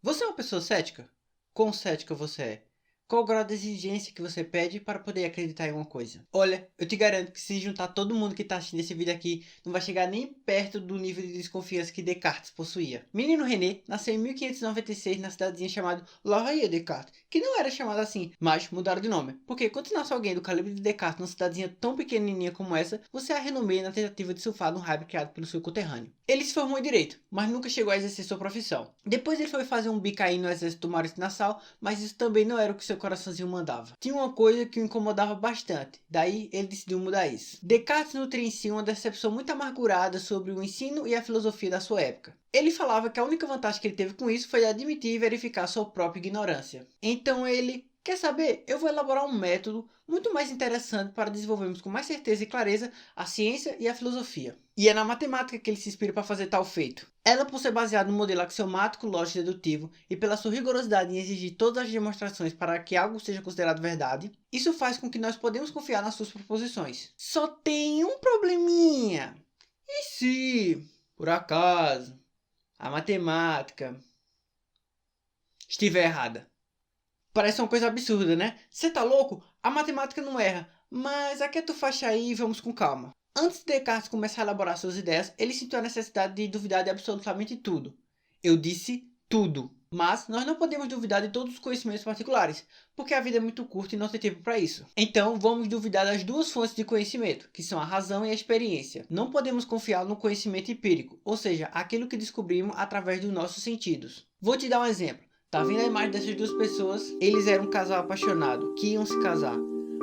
Você é uma pessoa cética? Quão cética você é? Qual o grau de exigência que você pede para poder acreditar em uma coisa? Olha, eu te garanto que se juntar todo mundo que está assistindo esse vídeo aqui, não vai chegar nem perto do nível de desconfiança que Descartes possuía. Menino René nasceu em 1596 na cidadezinha chamada La Haye-Descartes, que não era chamada assim, mas mudaram de nome. Porque quando nasce alguém do calibre de Descartes numa cidadezinha tão pequenininha como essa, você a renomeia na tentativa de surfar no hype criado pelo seu conterrâneo. Ele se formou em Direito, mas nunca chegou a exercer sua profissão. Depois ele foi fazer um bico aí no exército do Maurício Nassau, mas isso também não era o que seu coraçãozinho mandava. Tinha uma coisa que o incomodava bastante, daí ele decidiu mudar isso. Descartes nutria em si uma decepção muito amargurada sobre o ensino e a filosofia da sua época. Ele falava que a única vantagem que ele teve com isso foi admitir e verificar sua própria ignorância. Então ele... Quer saber? Eu vou elaborar um método muito mais interessante para desenvolvermos com mais certeza e clareza a ciência e a filosofia. E é na matemática que ele se inspira para fazer tal feito. Ela, por ser baseada no modelo axiomático, lógico e dedutivo, e pela sua rigorosidade em exigir todas as demonstrações para que algo seja considerado verdade, isso faz com que nós podemos confiar nas suas proposições. Só tem um probleminha. E se, por acaso, a matemática estiver errada? Parece uma coisa absurda, né? Você tá louco? A matemática não erra. Mas aquieta o faixa aí e vamos com calma. Antes de Descartes começar a elaborar suas ideias, ele sentiu a necessidade de duvidar de absolutamente tudo. Eu disse tudo. Mas nós não podemos duvidar de todos os conhecimentos particulares, porque a vida é muito curta e não tem tempo para isso. Então vamos duvidar das duas fontes de conhecimento, que são a razão e a experiência. Não podemos confiar no conhecimento empírico, ou seja, aquilo que descobrimos através dos nossos sentidos. Vou te dar um exemplo. Tá vendo a imagem dessas duas pessoas? Eles eram um casal apaixonado, que iam se casar.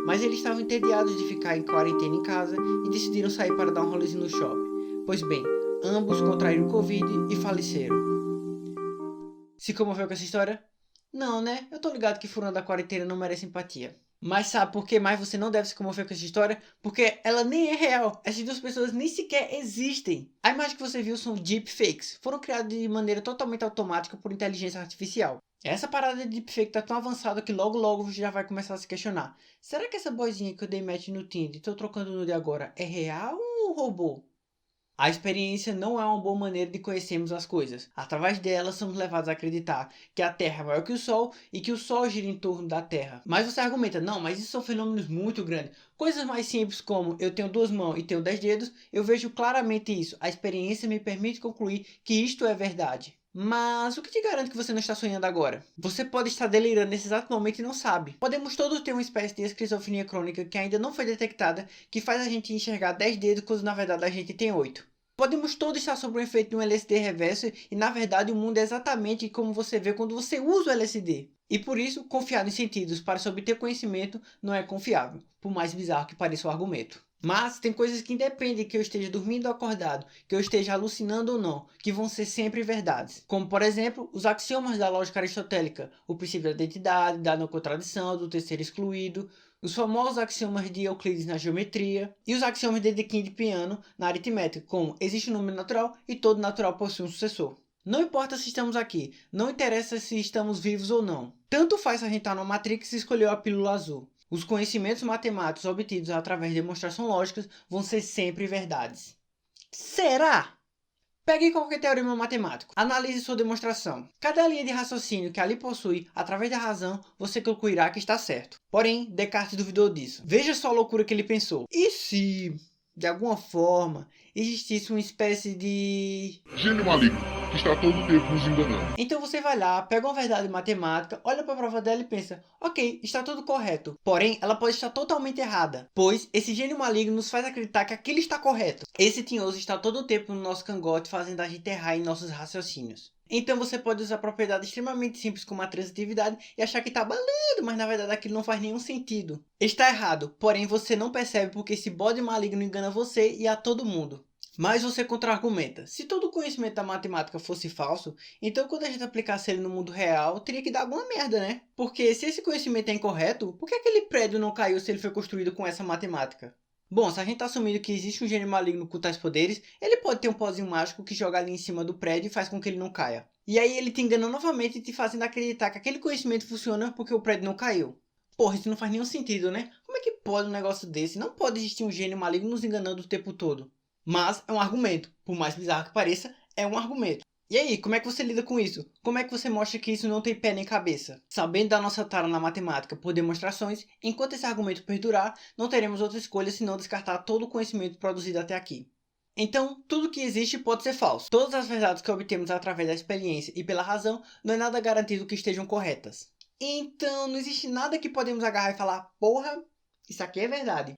Mas eles estavam entediados de ficar em quarentena em casa e decidiram sair para dar um rolezinho no shopping. Pois bem, ambos contraíram Covid e faleceram. Se comoveu com essa história? Não, né? Eu tô ligado que furando da quarentena não merece empatia. Mas sabe por que mais você não deve se comover com essa história? Porque ela nem é real. Essas duas pessoas nem sequer existem. A imagem que você viu são deepfakes. Foram criadas de maneira totalmente automática por inteligência artificial. Essa parada de deepfake tá tão avançada que logo você já vai começar a se questionar. Será que essa boizinha que eu dei match no Tinder e tô trocando nude agora é real ou robô? A experiência não é uma boa maneira de conhecermos as coisas. Através dela, somos levados a acreditar que a Terra é maior que o Sol e que o Sol gira em torno da Terra. Mas você argumenta, não, mas isso são fenômenos muito grandes. Coisas mais simples como eu tenho 2 mãos e tenho 10 dedos, eu vejo claramente isso. A experiência me permite concluir que isto é verdade. Mas o que te garante que você não está sonhando agora? Você pode estar delirando nesse exato momento e não sabe. Podemos todos ter uma espécie de esquizofrenia crônica que ainda não foi detectada, que faz a gente enxergar 10 dedos quando na verdade a gente tem 8. Podemos todos estar sob o efeito de um LSD reverso e na verdade o mundo é exatamente como você vê quando você usa o LSD. E por isso, confiar nos sentidos para se obter conhecimento não é confiável, por mais bizarro que pareça o argumento. Mas tem coisas que independem que eu esteja dormindo ou acordado, que eu esteja alucinando ou não, que vão ser sempre verdades. Como por exemplo, os axiomas da lógica aristotélica, o princípio da identidade, da não contradição, do terceiro excluído, os famosos axiomas de Euclides na geometria e os axiomas de Dedekind de Peano na aritmética, como existe um número natural e todo natural possui um sucessor. Não importa se estamos aqui, não interessa se estamos vivos ou não. Tanto faz se a gente está na Matrix e escolheu a pílula azul. Os conhecimentos matemáticos obtidos através de demonstrações lógicas vão ser sempre verdades. Será? Pegue qualquer teorema matemático, analise sua demonstração. Cada linha de raciocínio que ali possui, através da razão, você concluirá que está certo. Porém, Descartes duvidou disso. Veja só a loucura que ele pensou. E se, de alguma forma, existisse uma espécie de gênio maligno, que está todo o tempo nos enganando? Então você vai lá, pega uma verdade matemática, olha para a prova dela e pensa, ok, está tudo correto. Porém, ela pode estar totalmente errada, pois esse gênio maligno nos faz acreditar que aquilo está correto. Esse tinhoso está todo o tempo no nosso cangote, fazendo a gente errar em nossos raciocínios. Então você pode usar propriedades extremamente simples como a transitividade e achar que está balando, mas na verdade aquilo não faz nenhum sentido. Está errado, porém você não percebe porque esse bode maligno engana você e a todo mundo. Mas você contra-argumenta. Se todo o conhecimento da matemática fosse falso, então quando a gente aplicasse ele no mundo real, teria que dar alguma merda, né? Porque se esse conhecimento é incorreto, por que aquele prédio não caiu se ele foi construído com essa matemática? Bom, se a gente tá assumindo que existe um gênio maligno com tais poderes, ele pode ter um pozinho mágico que joga ali em cima do prédio e faz com que ele não caia. E aí ele te engana novamente e te fazendo acreditar que aquele conhecimento funciona porque o prédio não caiu. Porra, isso não faz nenhum sentido, né? Como é que pode um negócio desse? Não pode existir um gênio maligno nos enganando o tempo todo. Mas é um argumento. Por mais bizarro que pareça, é um argumento. E aí, como é que você lida com isso? Como é que você mostra que isso não tem pé nem cabeça? Sabendo da nossa tara na matemática por demonstrações, enquanto esse argumento perdurar, não teremos outra escolha senão descartar todo o conhecimento produzido até aqui. Então, tudo que existe pode ser falso. Todas as verdades que obtemos através da experiência e pela razão não é nada garantido que estejam corretas. Então, não existe nada que podemos agarrar e falar, porra, isso aqui é verdade.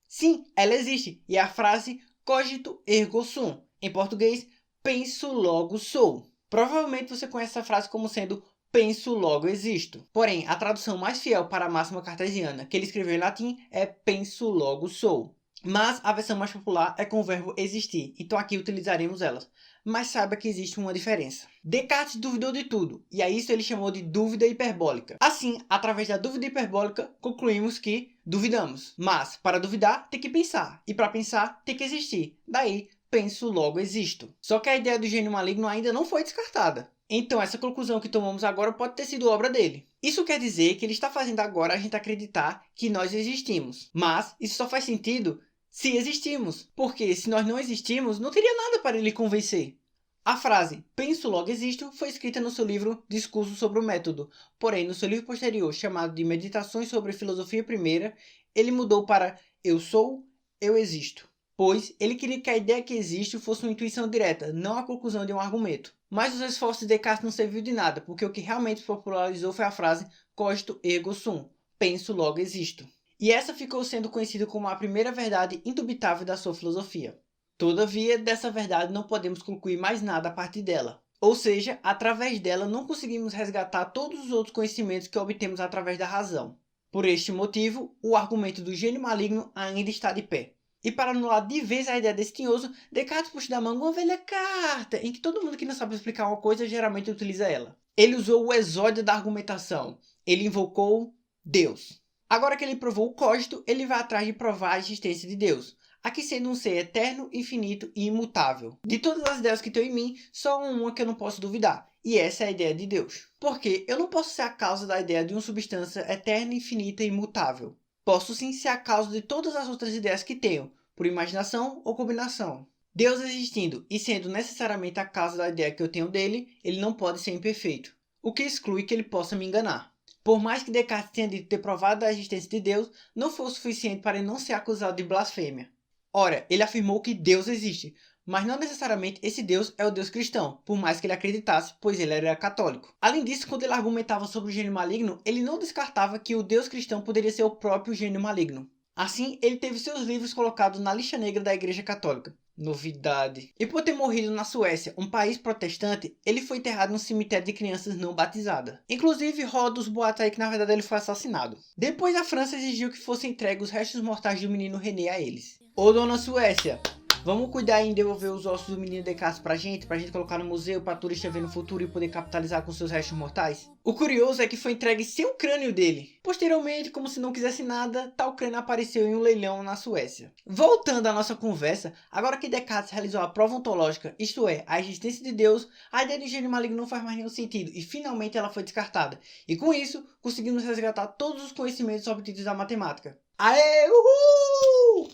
Sim, ela existe, e é a frase cogito ergo sum. Em português, penso logo sou. Provavelmente você conhece essa frase como sendo penso logo existo. Porém, a tradução mais fiel para a máxima cartesiana que ele escreveu em latim é penso logo sou. Mas a versão mais popular é com o verbo existir, então aqui utilizaremos elas. Mas saiba que existe uma diferença. Descartes duvidou de tudo, e a isso ele chamou de dúvida hiperbólica. Assim, através da dúvida hiperbólica, concluímos que duvidamos. Mas, para duvidar, tem que pensar, e para pensar, tem que existir. Daí, penso logo existo. Só que a ideia do gênio maligno ainda não foi descartada. Então essa conclusão que tomamos agora pode ter sido obra dele. Isso quer dizer que ele está fazendo agora a gente acreditar que nós existimos. Mas isso só faz sentido se existimos, porque se nós não existimos, não teria nada para ele convencer. A frase penso logo existo foi escrita no seu livro Discurso sobre o Método, porém no seu livro posterior, chamado de Meditações sobre Filosofia Primeira, ele mudou para eu sou, eu existo, pois ele queria que a ideia que existe fosse uma intuição direta, não a conclusão de um argumento. Mas os esforços de Descartes não serviu de nada, porque o que realmente popularizou foi a frase cogito ergo sum, penso logo existo. E essa ficou sendo conhecida como a primeira verdade indubitável da sua filosofia. Todavia, dessa verdade não podemos concluir mais nada a partir dela. Ou seja, através dela não conseguimos resgatar todos os outros conhecimentos que obtemos através da razão. Por este motivo, o argumento do gênio maligno ainda está de pé. E para anular de vez a ideia desse tinhoso, Descartes puxa da manga uma velha carta, em que todo mundo que não sabe explicar uma coisa geralmente utiliza ela. Ele usou o exódio da argumentação. Ele invocou Deus. Agora que ele provou o cogito, ele vai atrás de provar a existência de Deus, aqui sendo um ser eterno, infinito e imutável. De todas as ideias que tenho em mim, só uma que eu não posso duvidar, e essa é a ideia de Deus. Porque eu não posso ser a causa da ideia de uma substância eterna, infinita e imutável. Posso sim ser a causa de todas as outras ideias que tenho, por imaginação ou combinação. Deus existindo e sendo necessariamente a causa da ideia que eu tenho dele, ele não pode ser imperfeito, o que exclui que ele possa me enganar. Por mais que Descartes tenha dito ter provado a existência de Deus, não foi o suficiente para ele não ser acusado de blasfêmia. Ora, ele afirmou que Deus existe, mas não necessariamente esse Deus é o Deus cristão, por mais que ele acreditasse, pois ele era católico. Além disso, quando ele argumentava sobre o gênio maligno, ele não descartava que o Deus cristão poderia ser o próprio gênio maligno. Assim, ele teve seus livros colocados na lixa negra da Igreja Católica. Novidade. E por ter morrido na Suécia, um país protestante, ele foi enterrado no cemitério de crianças não batizadas. Inclusive, roda os boatos aí que na verdade ele foi assassinado. Depois a França exigiu que fossem entregues os restos mortais do menino René a eles. Ô dona Suécia, vamos cuidar em devolver os ossos do menino Descartes pra gente colocar no museu pra turista ver no futuro e poder capitalizar com seus restos mortais? O curioso é que foi entregue sem o crânio dele. Posteriormente, como se não quisesse nada, tal crânio apareceu em um leilão na Suécia. Voltando à nossa conversa, agora que Descartes realizou a prova ontológica, isto é, a existência de Deus, a ideia de gênio maligno não faz mais nenhum sentido e finalmente ela foi descartada. E com isso, conseguimos resgatar todos os conhecimentos obtidos da matemática. Aê, uhul!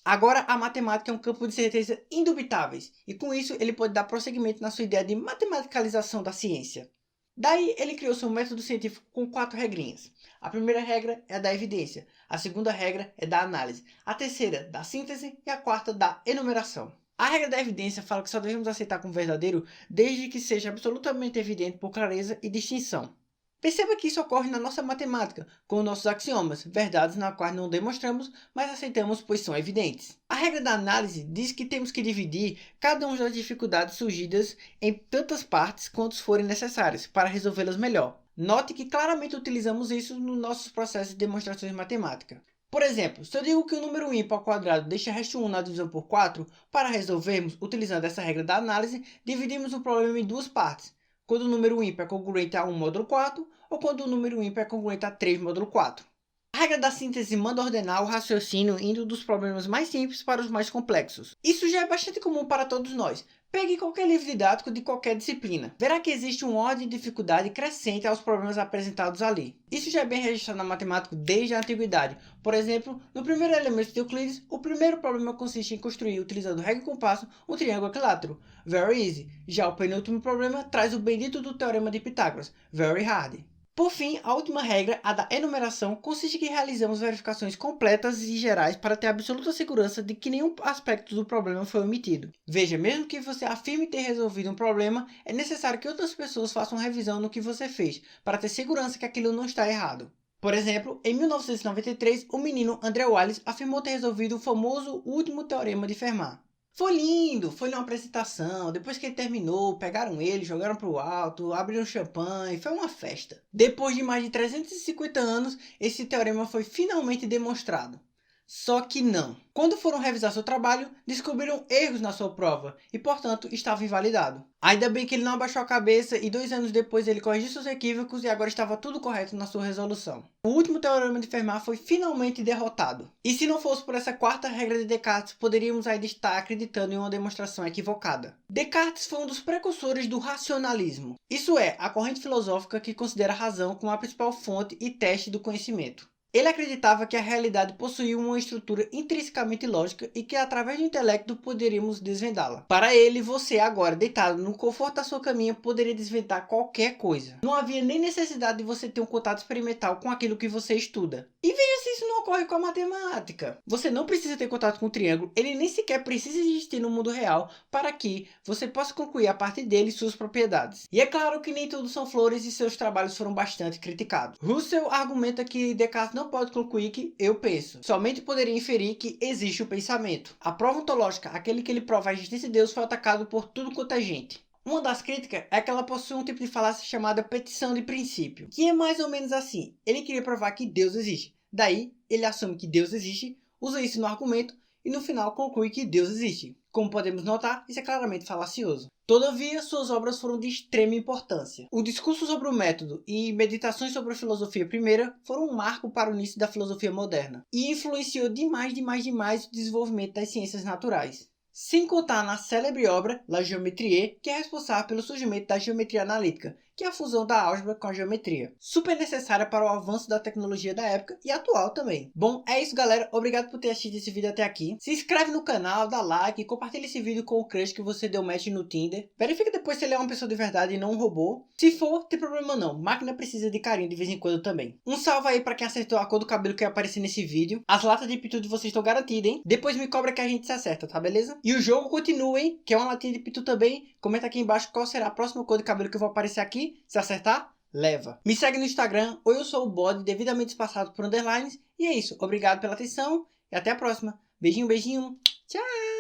Agora, a matemática é um campo de certeza indubitáveis, e com isso ele pode dar prosseguimento na sua ideia de matematicalização da ciência. Daí, ele criou seu método científico com 4 regrinhas. A primeira regra é a da evidência, a segunda regra é da análise, a terceira da síntese e a quarta da enumeração. A regra da evidência fala que só devemos aceitar como verdadeiro desde que seja absolutamente evidente por clareza e distinção. Perceba que isso ocorre na nossa matemática, com nossos axiomas, verdades na quais não demonstramos, mas aceitamos pois são evidentes. A regra da análise diz que temos que dividir cada uma das dificuldades surgidas em tantas partes quantas forem necessárias, para resolvê-las melhor. Note que claramente utilizamos isso nos nossos processos de demonstrações matemáticas. Por exemplo, se eu digo que o número ímpar ao quadrado deixa resto 1 na divisão por 4, para resolvermos, utilizando essa regra da análise, dividimos o problema em duas partes. Quando o número ímpar é congruente a 1 módulo 4, ou quando o número ímpar é congruente a 3 módulo 4. A regra da síntese manda ordenar o raciocínio indo dos problemas mais simples para os mais complexos. Isso já é bastante comum para todos nós. Pegue qualquer livro didático de qualquer disciplina. Verá que existe uma ordem de dificuldade crescente aos problemas apresentados ali. Isso já é bem registrado na matemática desde a antiguidade. Por exemplo, no primeiro elemento de Euclides, o primeiro problema consiste em construir, utilizando régua e compasso, um triângulo equilátero. Very easy. Já o penúltimo problema traz o bendito do teorema de Pitágoras. Very hard. Por fim, a última regra, a da enumeração, consiste em que realizamos verificações completas e gerais para ter absoluta segurança de que nenhum aspecto do problema foi omitido. Veja, mesmo que você afirme ter resolvido um problema, é necessário que outras pessoas façam revisão no que você fez, para ter segurança que aquilo não está errado. Por exemplo, em 1993, o menino André Wiles afirmou ter resolvido o famoso último teorema de Fermat. Foi lindo, foi numa apresentação, depois que ele terminou, pegaram ele, jogaram pro alto, abriram champanhe, foi uma festa. Depois de mais de 350 anos, esse teorema foi finalmente demonstrado. Só que não. Quando foram revisar seu trabalho, descobriram erros na sua prova e, portanto, estava invalidado. Ainda bem que ele não abaixou a cabeça e 2 anos depois ele corrigiu seus equívocos e agora estava tudo correto na sua resolução. O último teorema de Fermat foi finalmente derrotado. E se não fosse por essa quarta regra de Descartes, poderíamos ainda estar acreditando em uma demonstração equivocada. Descartes foi um dos precursores do racionalismo. Isso é, a corrente filosófica que considera a razão como a principal fonte e teste do conhecimento. Ele acreditava que a realidade possuía uma estrutura intrinsecamente lógica e que através do intelecto poderíamos desvendá-la. Para ele, você agora, deitado no conforto da sua caminha, poderia desvendar qualquer coisa. Não havia nem necessidade de você ter um contato experimental com aquilo que você estuda. E veja se isso não ocorre com a matemática. Você não precisa ter contato com o triângulo, ele nem sequer precisa existir no mundo real para que você possa concluir a partir dele suas propriedades. E é claro que nem tudo são flores e seus trabalhos foram bastante criticados. Russell argumenta que Descartes não pode concluir que eu penso. Somente poderia inferir que existe o pensamento. A prova ontológica, aquele que ele prova a existência de Deus, foi atacado por tudo quanto é gente. Uma das críticas é que ela possui um tipo de falácia chamada petição de princípio, que é mais ou menos assim. Ele queria provar que Deus existe. Daí, ele assume que Deus existe, usa isso no argumento e no final conclui que Deus existe. Como podemos notar, isso é claramente falacioso. Todavia, suas obras foram de extrema importância. O discurso sobre o método e meditações sobre a filosofia primeira foram um marco para o início da filosofia moderna e influenciou demais o desenvolvimento das ciências naturais. Sem contar na célebre obra La Géométrie, que é responsável pelo surgimento da geometria analítica, que é a fusão da álgebra com a geometria. Super necessária para o avanço da tecnologia da época e atual também. Bom, é isso galera, obrigado por ter assistido esse vídeo até aqui. Se inscreve no canal, dá like, compartilha esse vídeo com o crush que você deu match no Tinder. Verifica depois se ele é uma pessoa de verdade e não um robô. Se for, tem problema não, máquina precisa de carinho de vez em quando também. Um salve aí pra quem acertou a cor do cabelo que vai aparecer nesse vídeo. As latas de pitu de vocês estão garantidas, hein? Depois me cobra que a gente se acerta, tá beleza? E o jogo continua, hein? Quer uma latinha de pitu também? Comenta aqui embaixo qual será a próxima cor de cabelo que eu vou aparecer aqui. Se acertar, leva. Me segue no Instagram, ou eu sou o bode devidamente espaçado por underlines. E é isso, obrigado pela atenção e até a próxima. Beijinho, beijinho. Tchau!